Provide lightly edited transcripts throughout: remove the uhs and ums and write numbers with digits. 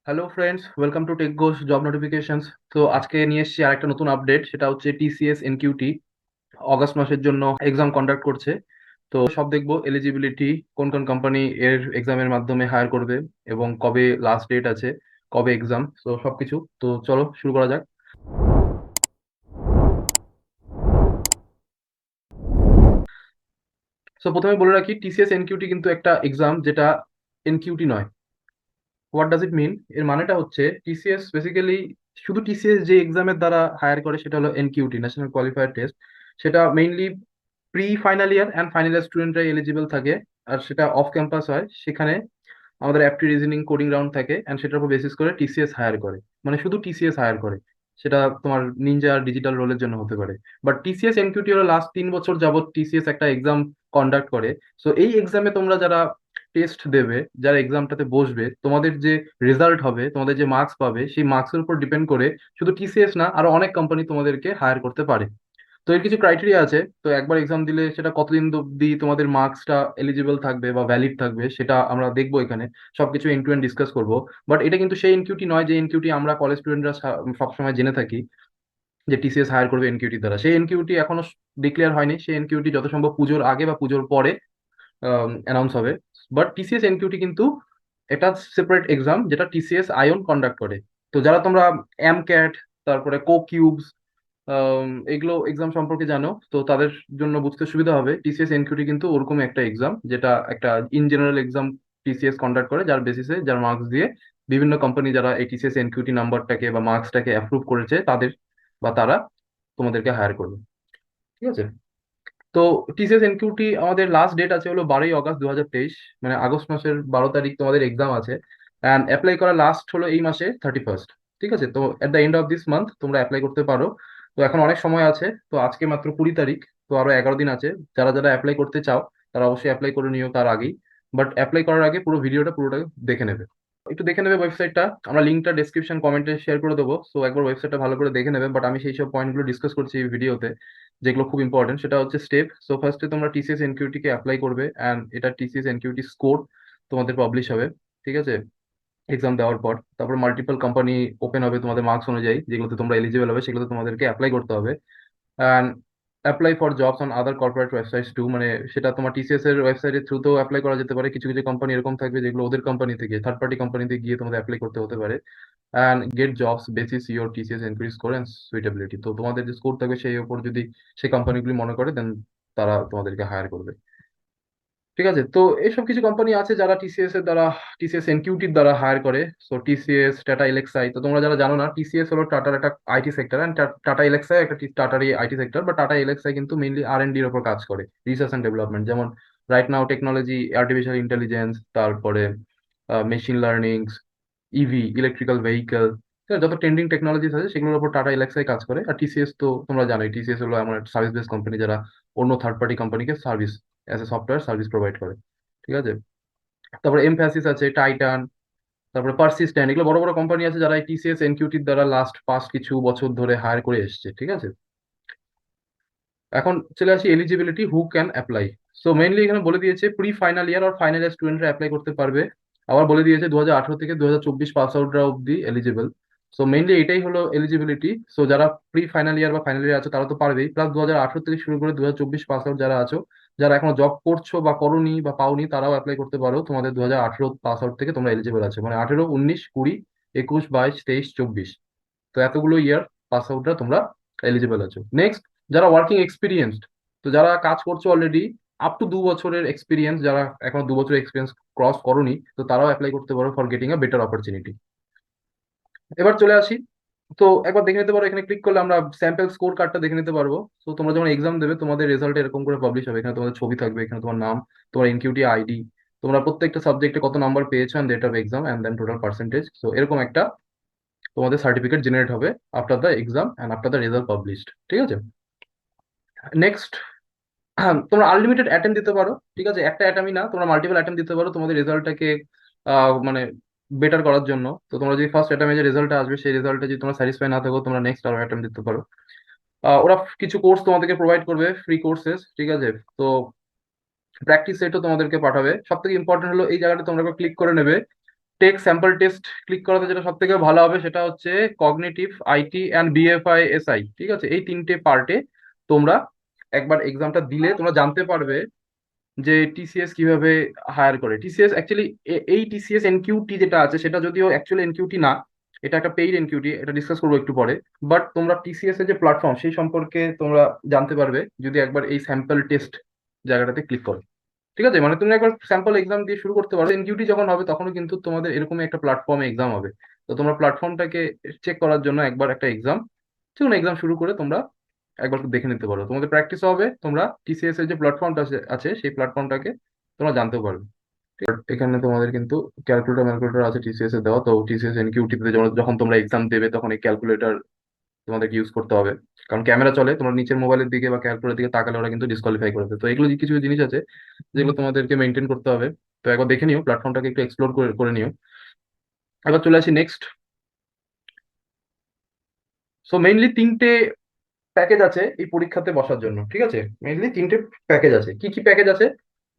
Hello friends, welcome to tech goes job notifications. তো আজকে নিয়ে এসেছি আরেকটা নতুন আপডেট, সেটা হচ্ছে টিসিএস এনকিউটি অগস্ট মাসের জন্য এক্সাম কন্ডাক্ট করছে। তো সব দেখবো এলিজিবিলিটি, কোন কোন কোম্পানি এর এক্সামের মাধ্যমে হায়ার করবে এবং কবে লাস্ট ডেট আছে, কবে এক্সাম, তো সবকিছু। তো চলো শুরু করা যাক। তো প্রথমে বলে রাখি, টিসিএস এনকিউটি কিন্তু একটা এক্সাম যেটা এনকিউটি নয়। হোয়াট ডাজ ইট মিন? এর মানেটা হচ্ছে টিসিএস বেসিক্যালি, শুধু টিসিএস যে এক্সামের দ্বারা হায়ার করে সেটা হলো এনকিউটি, ন্যাশনাল কোয়ালিফায়ার টেস্ট। সেটা mainly pre final year and final year স্টুডেন্টরাই এলিজিবল থাকে। আর সেটা অফ ক্যাম্পাস হয়, সেখানে আমাদের অ্যাপটি রিজনিং কোডিং রাউন্ড থাকে অ্যান্ড সেটার উপর বেসিস করে টিসিএস হায়ার করে। মানে শুধু টিসিএস হায়ার করে, সেটা তোমার নিনজা ডিজিটাল রোলের জন্য হতে পারে। বাট টিসিএস এনকিউটি হলো লাস্ট 3 বছর যাবত টিসিএস একটা এক্সাম কন্ডাক্ট করে। সো এই এক্সামে তোমরা যারা টেস্ট দেবে, যারা এক্সামটাতে বসবে, তোমাদের যে রেজাল্ট হবে, তোমাদের যে মার্কস পাবে, সেই মার্কসের উপর ডিপেন্ড করে শুধু টিসিএস না, আরো অনেক কোম্পানি তোমাদেরকে হায়ার করতে পারে। তো এর কিছু ক্রাইটেরিয়া আছে। তো একবার এক্সাম দিলে সেটা কতদিন অব্দি তোমাদের মার্কসটা এলিজিবল থাকবে বা ভ্যালিড থাকবে, সেটা আমরা দেখবো এখানে। সবকিছু এন্ড টু এন্ড ডিসকাস করবো। বাট এটা কিন্তু সেই এনকিউটি নয় যে এনকিউটি আমরা কলেজ স্টুডেন্টরা সবসময় জেনে থাকি, যে টিসিএস হায়ার করবে এনকিউটি দ্বারা। সেই এনকিউটি এখনো ডিক্লেয়ার হয়নি। সেই এনকিউটি যত সম্ভব পুজোর আগে বা পুজোর পরে অ্যানাউন্স হবে। বাট টিসিএস এনকিউটি কিন্তু এটা সেপারেট এক্সাম যেটা টিসিএস আয়ন কন্ডাক্ট করে। তো যারা তোমরা এম ক্যাট, তারপরে কো কিউবস, এগুলো এক্সাম সম্পর্কে জানো, তো তাদের জন্য বুঝতে সুবিধা হবে। টিসিএস এনকিউটি কিন্তু ওরকম একটা এক্সাম যেটা একটা in general exam TCS conduct করে, যার বেসিসে, যার মার্কস দিয়ে বিভিন্ন কোম্পানি যারা এই টিসিএস এনকিউটি নাম্বারটাকে বা মার্কসটাকে অ্যাপ্রুভ করেছে তাদের বা তারা তোমাদেরকে হায়ার করবে। ঠিক আছে? তো টিসিএস এনকিউটি আমাদের লাস্ট ডেট আছে হলো 12ই অগাস্ট 2023। মানে আগস্ট মাসের 12 তারিখ তোমাদের এক্সাম আছে। অ্যান্ড অ্যাপ্লাই করা লাস্ট হলো এই মাসে 31st। ঠিক আছে? তো at the end of this month তোমরা অ্যাপ্লাই করতে পারো। তো এখন অনেক সময় আছে, তো আজকে মাত্র 20 তারিখ, তো আরো 11 দিন আছে। যারা যারা অ্যাপ্লাই করতে চাও তারা অবশ্যই অ্যাপ্লাই করে নিও তার আগেই। বাট অ্যাপ্লাই করার আগে পুরো ভিডিওটা পুরোটা দেখে নেবে। একটু দেখে নেবে ওয়েবসাইটটা, আমরা লিঙ্কটা ডেসক্রিপশন কমেন্টে শেয়ার করে দেবো। সো একবার ওয়েবসাইটটা ভালো করে দেখে নেবে। বাট আমি সেই সব পয়েন্টগুলো ডিসকাস করছি এই ভিডিওতে, যেগুলো খুব ইম্পর্টেন্ট। সেটা হচ্ছে স্টেপ। সো ফার্স্টে তোমরা টিসিএস এনকিউটি কে অ্যাপ্লাই করবে অ্যান্ড এটা টিসিএস এনকিউটি স্কোর তোমাদের পাবলিশ হবে। ঠিক আছে? এক্সাম দেওয়ার পর তারপর মাল্টিপল কোম্পানি ওপেন হবে তোমাদের মার্কস অনুযায়ী, যেগুলোতে তোমরা এলিজিবল হবে সেগুলোতে তোমাদেরকে অ্যাপ্লাই করতে হবে। And apply for jobs on other corporate websites too, মানে সেটা তোমার টিসিএস এর ওয়েবসাইটের থ্রুতেও অ্যাপ্লাই করা যেতে পারে। কিছু কিছু কোম্পানি এরকম থাকবে যেগুলো ওদের কোম্পানি থেকে, থার্ড পার্টি কোম্পানিতে গিয়ে তোমাদের অ্যাপ্লাই করতে হতে পারে। And get jobs basis your TCS enquiry score and suitability. তো তোমাদের যে স্কোর থাকবে সেই উপর যদি সেই কোম্পানিগুলি মনে করে, দেন তারা তোমাদেরকে হায়ার করবে। ঠিক আছে? তো এইসব কিছু কোম্পানি আছে যারা টিসিএস এর দ্বারা, টিসিএস এনকিউটির দ্বারা হায়ার করে। So TCS, Tata Elxsi. তো তোমরা যারা জানো না, টিসিএস হলো টাটার একটা IT sector, and Tata Elxsi একটা টাটারই আইটি সেক্টর। বা টাটা এলএক্সআই কিন্তু মেইনলি আর এর উপর কাজ করে, রিসার্চ অ্যান্ড ডেভেলপমেন্ট। যেমন right now technology, artificial intelligence, তারপরে machine learning, EV, electrical vehicle, যত ট্রেন্ডিং টেকনোলজিস আছে সেগুলোর উপর টাটা এলএক্সআই কাজ করে। আর টিসিএস তো তোমরা জানোই, টিসিএস হলো এমন একটা সার্ভিস বেস কোম্পানি যারা অন্য থার্ড পার্টি কোম্পানিকে service, as a software service provide করে। ঠিক আছে? তারপরে এমফ্যাসিস আছে, টাইটান, তারপরে পারসিস্টেন্ট, এগুলো বড় বড় কোম্পানি আছে যারা এই টিসিএস এনকিউটির দ্বারা লাস্ট পাস্ট কিছু বছর ধরে হায়ার করে এসছে। ঠিক আছে? এখন চলে আসি eligibility, who can apply. So mainly এখানে বলে দিয়েছে প্রি ফাইনাল ইয়ার আর ফাইনাল ইয়ার স্টুডেন্টরা অ্যাপ্লাই করতে পারবে। আবার বলে দিয়েছে 2018 থেকে 2024 পাস আউটরা অব্দি এলিজিবল। সো মেইনলি এটাই হলো এলিজিবিলিটি। সো যারা প্রি ফাইনাল ইয়ার বা ফাইনাল ইয়ার আছো তারা তো পারবেই, প্লাস 2018 থেকে শুরু করে 2024 পাস আউট যারা আছো, যারা এখনো জব করছো বা করোনি বা পাওনি, তারাও অ্যাপ্লাই করতে পারো। তোমাদের 2018 পাস আউট থেকে তোমরা এলিজিবল আছো, মানে 18, 19, 20, 21, 22, 23, 24। তো এতগুলো ইয়ার পাস আউটরা তোমরা এলিজিবল আছো। নেক্সট, যারা ওয়ার্কিং এক্সপিরিয়েন্সড, তো যারা কাজ করছো অলরেডি, আপ টু 2 বছরের এক্সপিরিয়েন্স, যারা এখন 2 বছরের এক্সপিরিয়েন্স ক্রস করোনি, তো তারাও অ্যাপ্লাই করতে পারো for getting a better opportunity. এবার চলে আসি। তো একবার দেখে নিতে পারো, এখানে ক্লিক করলে আমরা স্যাম্পল স্কোর কার্ডটা দেখে নিতে পারবো। তো তোমরা যখন এক্সাম দেবে তোমাদের রেজাল্ট এরকম করে পাবলিশ হবে। এখানে তোমাদের ছবি থাকবে, এখানে তোমার নাম, তোমার এনকিউটি আইডি, তোমরা প্রত্যেকটা সাবজেক্টে কত নাম্বার পেয়েছো, and date of exam, and then total percentage. So এরকম একটা তোমাদের সার্টিফিকেট জেনারেট হবে after the exam and after the result published. ঠিক আছে? নেক্সট, তোমরা আনলিমিটেড অ্যাটেম্প দিতে পারো। ঠিক আছে? একটা অ্যাটেম্পই না, তোমরা মাল্টিপল অ্যাটেম্প দিতে পারো তোমাদের রেজাল্টটাকে মানে বেটার করার জন্য। তো তোমরা যদি ফার্স্ট অ্যাটেম্পে যে রেজাল্টটা আসবে সেই রেজাল্টে যদি তোমরা স্যাটিসফাই না থাকো, তোমরা নেক্সট আরো অ্যাটেম্প দিতে পারো। ওরা কিছু কোর্স তোমাদেরকে প্রোভাইড করবে, ফ্রি কোর্সেস। ঠিক আছে? তো প্র্যাকটিস সেটও তোমাদেরকে পাঠাবে। সব থেকে ইম্পর্টেন্ট হলো এই জায়গাটা তোমরা ক্লিক করে নেবে, টেক স্যাম্পল টেস্ট ক্লিক করাতে যেটা সব থেকে ভালো হবে সেটা হচ্ছে cognitive, IT and BFI SI. ঠিক আছে, এই তিনটে পার্টে তোমরা একবার এক্সামটা দিলে তোমরা জানতে পারবে যে টিসিএস কিভাবে হায়ার করে। টিসিএস অ্যাকচুয়ালি, এই টিসিএস এনকিউটি যেটা আছে সেটা যদিও অ্যাকচুয়ালি এনকিউটি না, এটা একটা পেইড এনকিউটি, এটা ডিসকাস করবো একটু পরে। বাট তোমরা টিসিএস এর যে প্ল্যাটফর্ম সেই সম্পর্কে তোমরা জানতে পারবে যদি একবার এই স্যাম্পল টেস্ট জায়গাটাতে ক্লিক করো। ঠিক আছে, মানে তুমি একবার স্যাম্পল এক্সাম দিয়ে শুরু করতে পারো। এনকিউটি যখন হবে তখনও কিন্তু তোমাদের এরকমই একটা প্ল্যাটফর্মে এক্সাম হবে। তো তোমরা প্ল্যাটফর্মটাকে চেক করার জন্য একবার একটা এক্সাম, যে কোনো এক্সাম শুরু করে তোমরা একবার দেখে নিতে পারো, তোমাদের প্র্যাকটিস হবে, তোমরা টিসিএস এর যে প্ল্যাটফর্মটা আছে সেই প্ল্যাটফর্মটাকে তোমরা জানতেও পারবে। ঠিক আছে? এখানে তোমাদের কিন্তু ক্যালকুলেটর ম্যালকুলেটর আছে টিসিএস এ দেওয়া। তো টিসিএস এনকিউটিতে যখন তোমরা এক্সাম দেবে তখন এই ক্যালকুলেটর তোমাদেরকে ইউজ করতে হবে, কারণ ক্যামেরা চলে, তোমরা নিচের মোবাইলের দিকে বা ক্যালকুলেটর দিকে তাকালে ওরা কিন্তু ডিসকোয়ালিফাই করে দেবে। তো এগুলো কিছু কিছু জিনিস আছে যেগুলো তোমাদেরকে মেনটেন করতে হবে। তো একবার দেখে নিও, প্ল্যাটফর্মটাকে একটু এক্সপ্লোর করে করে নিও। এবার চলে আসি নেক্সট। সো মেইনলি তিনটে প্যাকেজ আছে এই পরীক্ষাতে বসার জন্য। ঠিক আছে, মেইনলি তিনটে প্যাকেজ আছে। কি কি প্যাকেজ আছে?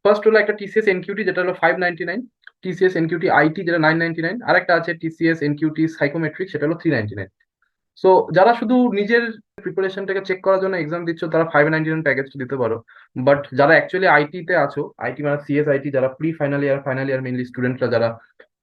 ফার্স্ট হলো একটা টিসিএস এনকিউটি যেটা হলো 599, টিসিএস এনকিউটি আইটি যেটা 999, আর একটা আছে টিসিএস এনকিউটি সাইকোমেট্রিক, সেটা হলো 399। সো যারা শুধু নিজের প্রিপারেশনটাকে চেক করার জন্য এক্সাম দিচ্ছ তারা 599 প্যাকেজটা দিতে পারো। বাট যারা অ্যাকচুয়ালি আইটি তে আছো, আইটি মানে সিএস আইটি, যারা প্রি ফাইনাল ইয়ার মেইনলি স্টুডেন্টরা, যারা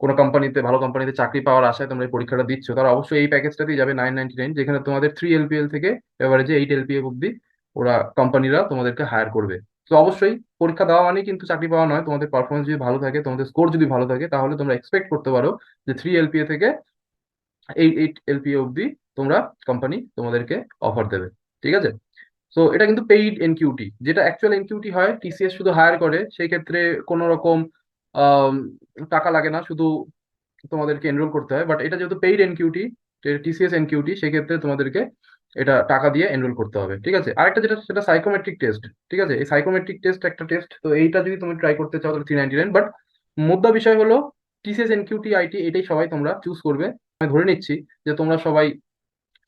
কোনো কোম্পানিতে, ভালো কোম্পানিতে চাকরি পাওয়ার আশায় তোমরা এই পরীক্ষাটা দিচ্ছ, তারা অবশ্যই এই প্যাকেজটাতেই যাবে 999, যেখানে তোমাদের 3 LPL থেকে এভারেজে 8 LPA অব্দি ওরা কোম্পানিরা তোমাদেরকে হায়ার করবে। তো অবশ্যই পরীক্ষা দেওয়া মানে কিন্তু চাকরি পাওয়া নয়, তোমাদের পারফরমেন্স যদি ভালো থাকে, তোমাদের স্কোর যদি ভালো থাকে, তাহলে তোমরা এক্সপেক্ট করতে পারো যে 3 LPA থেকে 8 LPA অব্দি তোমরা কোম্পানি তোমাদেরকে অফার দেবে। ঠিক আছে, সো এটা কিন্তু পেইড এনকিউটি। যেটা অ্যাকচুয়াল এনকিউটি হয়, টিসিএস শুধু হায়ার করে, সেই ক্ষেত্রে কোনো রকম আম, টাকা লাগে না, শুধু তোমাদেরকে এনরোল করতে হয়। বাট এটা যেহেতু পেইড এনকিউটি, টিসিএস এনকিউটি, সেক্ষেত্রে তোমাদেরকে এটা টাকা দিয়ে এনরোল করতে হবে। ঠিক আছে, আরেকটা যেটা সেটা সাইকোমেট্রিক টেস্ট। ঠিক আছে, এই সাইকোমেট্রিক টেস্ট একটা টেস্ট, তো এইটা যদি তুমি ট্রাই করতে চাও তাহলে 399। বাট মুদ্রা বিষয় হলো টিসিএস এনকিউটি আইটি এটাই সবাই তোমরা চুজ করবে। আমি ধরে নিচ্ছি যে তোমরা সবাই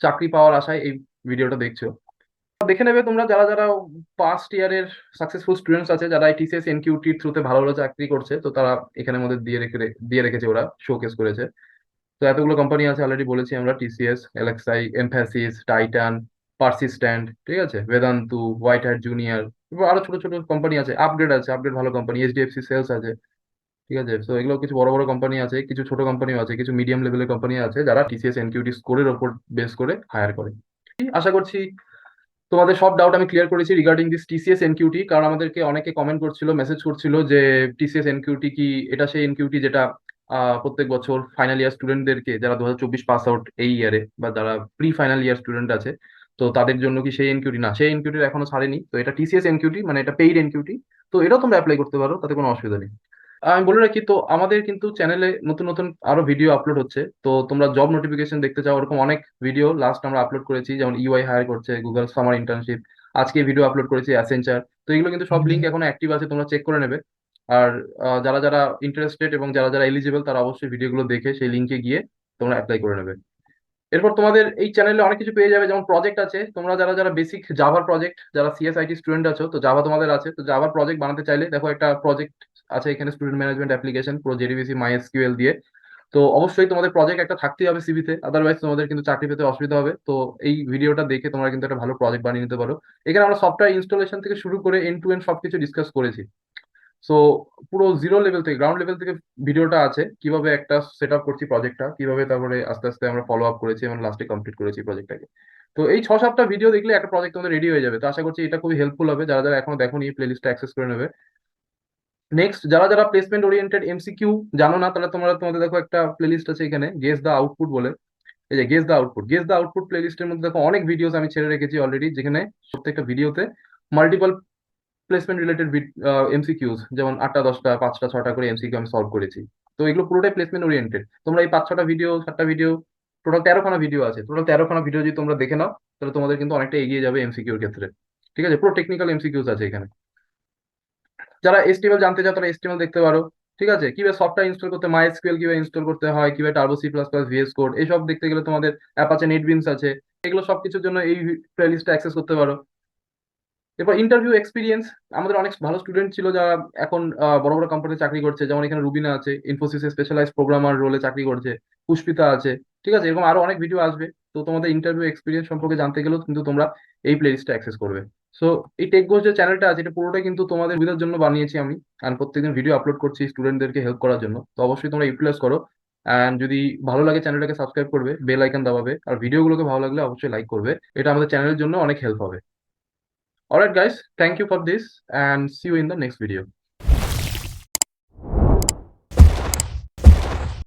চাকরি পাওয়ার আশায় এই ভিডিওটা দেখছো। দেখে নেবে তোমরা যারা যারা পাস্ট ইয়ারের সাকসেসফুল স্টুডেন্টস আছে, যারা টিসিএস এনকিউটির থ্রুতে ভালো ভালো চাকরি করছে, তো তারা এখানের মধ্যে দিয়ে রেখেছে, ওরা শোকেস করেছে। তো এতগুলো কোম্পানি আছে অলরেডি বলেছি আমরা, টিসিএস, এলএক্সআই, এমফ্যাসিস, টাইটান, পারসিস্ট্যান্ট, ঠিক আছে, বেদান্তু, হোয়াইট হ্যাট জুনিয়র, এবার আরো ছোট ছোট কোম্পানি আছে, আপগ্রেড আছে, আপগ্রেড ভালো কোম্পানি, এইচডিএফসি সেলস আছে। ঠিক আছে, তো এগুলো কিছু বড় বড় কোম্পানি আছে, কিছু ছোট কোম্পানিও আছে, কিছু মিডিয়াম লেভেলের কোম্পানি আছে যারা টিসিএস এনকিউটি স্কোরের ওপর বেস করে হায়ার করে। আশা করছি তোমাদের সব ডাউট আমি ক্লিয়ার করেছি রিগার্ডিং দিস টিসিএস এনকিউটি। কারণ আমাদেরকে অনেকে কমেন্ট করছিল, মেসেজ করছিল যে টিসিএস এনকিউটি কি এটা সেই এনকিউটি যেটা প্রত্যেক বছর ফাইনাল ইয়ার স্টুডেন্টদেরকে, যারা 2024 পাস আউট এই ইয়ারে, বা যারা প্রি ফাইনাল ইয়ার স্টুডেন্ট আছে, তো তাদের জন্য কি সেই এনকিউটি? না, সেই এনকিউটি এখনো ছাড়েনি। তো এটা টিসিএস এনকিউটি, মানে এটা পেইড এনকিউটি। তো এটাও তোমরা অ্যাপ্লাই করতে পারো, তাতে কোনো অসুবিধা নেই। আমি বলে রাখি, তো আমাদের কিন্তু চ্যানেলে নতুন নতুন আরো ভিডিও আপলোড হচ্ছে। তো তোমরা জব নোটিফিকেশন দেখতে চাও, ওরকম অনেক ভিডিও লাস্ট আমরা আপলোড করেছি, যেমন ইউআই হায়ার করছে, গুগল সামার ইন্টার্নশিপ, আজকে ভিডিও আপলোড করেছি অ্যাসেঞ্চার। তো এগুলো কিন্তু সব লিঙ্ক এখনো অ্যাক্টিভ আছে, তোমরা চেক করে নেবে। আর যারা যারা ইন্টারেস্টেড এবং যারা যারা এলিজিবল, তারা অবশ্যই ভিডিওগুলো দেখে সেই লিঙ্কে গিয়ে তোমরা অ্যাপ্লাই করে নেবে। এরপর তোমাদের এই চ্যানেলে অনেক কিছু পেয়ে যাবে, যেমন প্রজেক্ট আছে। তোমরা যারা যারা বেসিক জাভার প্রজেক্ট, যারা সিএসআইটি স্টুডেন্ট আছো, তো জাভা তোমাদের আছে, তো জাভার প্রজেক্ট বানাতে চাইলে দেখো একটা প্রজেক্ট আছে এখানে, student management application pro JDBC my SQL দিয়ে। তো অবশ্যই তোমাদের প্রজেক্ট একটা থাকতেই হবে সিভিতে, আদারওয়াইজ তোমাদের কিন্তু চাকরি পেতে অসুবিধা হবে। তো এই ভিডিওটা দেখে তোমরা কিন্তু একটা ভালো প্রজেক্ট বানিয়ে নিতে পারো। এখানে আমরা সফটওয়্যার ইনস্টলেশন থেকে শুরু করে এন্ড টু এন্ড সবকিছু ডিসকাস করেছি। সো পুরো জিরো লেভেল থেকে, গ্রাউন্ড লেভেল থেকে ভিডিওটা আছে, কিভাবে একটা সেট আপ করছি প্রজেক্টটা, কিভাবে তারপরে আস্তে আস্তে আমরা ফলো আপ করেছি এবং লাস্টে কমপ্লিট করেছি প্রজেক্টটাকে। তো এই 6-7টা ভিডিও দেখলে একটা প্রজেক্ট তোমাদের রেডি হয়ে যাবে। তো আশা করছি এটা খুবই হেল্পফুল হবে, যারা যারা এখনো দেখোনি প্লে লিস্টটা অ্যাক্সেস করে নেবে। নেক্সট, যারা যারা প্লেসমেন্ট ওরিয়েন্টেড এমসিকিউ জানো না, তাহলে তোমরা তোমাদের দেখো একটা প্লে লিস্ট আছে এখানে, গেস দ্য আউটপুট বলে। এই যে গেস দ্য আউটপুট প্লে লিস্টের মধ্যে দেখো অনেক ভিডিওস আমি ছেড়ে রেখেছি অলরেডি, যেখানে প্রত্যেকটা ভিডিওতে মাল্টিপল প্লেসমেন্ট রিলেটেড এমসিকিউজ, যেমন 8টা 10টা 5টা 6টা করে এমসিকিউ আমি সলভ করেছি। তো এগুলো পুরোটাই প্লেসমেন্ট ওরিয়েন্টেড। তোমরা এই 5-6টা ভিডিও, 7টা ভিডিও, টোটাল 13খানা ভিডিও আছে, টোটাল 13খানা ভিডিও যদি তোমরা দেখে নাও, তাহলে তোমাদের কিন্তু অনেকটা এগিয়ে যাবে এমসিকিউর ক্ষেত্রে। ঠিক আছে, পুরো টেকনিক্যাল এমসিকিউজ আছে এখানে। যারা এসটিএমএল জানতে চাও তারা এসটিএমএল দেখতে পারো। ঠিক আছে, কিভাবে সফটওয়্যার ইনস্টল করতে, মাই এসকিউএল কিভাবে ইনস্টল করতে হয়, কিভাবে turbo C plus plus VS code, এইসব দেখতে গেলে তোমাদের অ্যাপাচে নেটবিনস আছে, এগুলো সবকিছুর জন্য এই প্লেলিস্টটা অ্যাক্সেস করতে পারো। এরপর ইন্টারভিউ এক্সপিরিয়েন্স, আমাদের অনেক ভালো স্টুডেন্ট ছিল যারা এখন বড় বড় কোম্পানিতে চাকরি করছে, যেমন এখানে রুবিনা আছে, ইনফোসিসে স্পেশালাইজ প্রোগ্রামার রোলে চাকরি করছে, পুষ্পিতা আছে। ঠিক আছে, এরকম আরো অনেক ভিডিও আসবে। তো তোমাদের ইন্টারভিউ এক্সপিরিয়েন্স সম্পর্কে জানতে গেলেও কিন্তু তোমরা এই প্লেলিস্টটা অ্যাক্সেস করবে। সো এই টেক গোস যে চ্যানেলটা আছে, এটা পুরোটা কিন্তু তোমাদের সুবিধার জন্য বানিয়েছি আমি। আর প্রত্যেকদিন ভিডিও আপলোড করছি স্টুডেন্টদেরকে হেল্প করার জন্য। তো অবশ্যই তোমরা ইউটিলাইজ করো। অ্যান্ড যদি ভালো লাগে চ্যানেলটাকে সাবস্ক্রাইব করবে, বেল আইকন দাবাবে, আর ভিডিওগুলোকে ভালো লাগলে অবশ্যই লাইক করবে। এটা আমাদের চ্যানেলের জন্য অনেক হেল্প হবে। Alright, guys, thank you for this and see you in the next video.